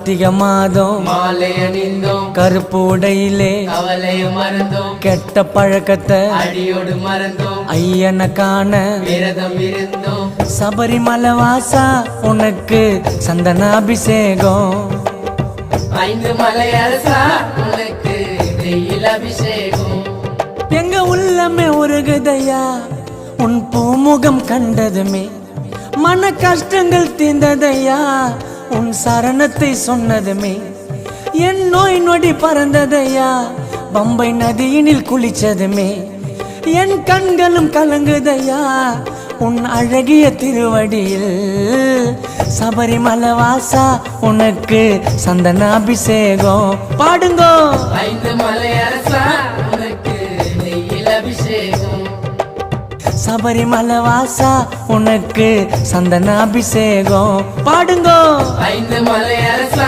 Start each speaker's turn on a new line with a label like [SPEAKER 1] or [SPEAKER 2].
[SPEAKER 1] கார்த்திகை மாதம்
[SPEAKER 2] மாலை அணிந்தோம்,
[SPEAKER 1] கருப்பு உடையிலே
[SPEAKER 2] கவலைய மறந்தோம்,
[SPEAKER 1] கெட்ட பழக்கத்தை
[SPEAKER 2] அடியோடு மறந்தோம்,
[SPEAKER 1] ஐயனை காண
[SPEAKER 2] விரதம் இருந்தோம்.
[SPEAKER 1] சபரிமலை வாசா உனக்கு சந்தன அபிஷேகம்.
[SPEAKER 2] 5 மலை அரசா உனக்கு வெயில் அபிஷேகம்.
[SPEAKER 1] எங்க உள்ளமே உருகுதையா உன் பூமுகம் கண்டதுமே, மன கஷ்டங்கள் தீர்ந்ததையா உன் சரணத்தை சொன்னதுமே, என் நோய் நொடி பறந்ததையா பம்பை நதியினில் குளிச்சதுமே, என் கண்களும் கலங்குதையா உன் அழகிய திருவடியில். சபரிமலை வாசா உனக்கு சந்தன அபிஷேகம். பாடுங்கோ.
[SPEAKER 2] 5 மலை அரசா உனக்கு வெயில் அபிஷேகம்.
[SPEAKER 1] சபரிமலை வாசா உனக்கு சந்தன அபிஷேகம். பாடுங்கோ.
[SPEAKER 2] 5 மலை அரசா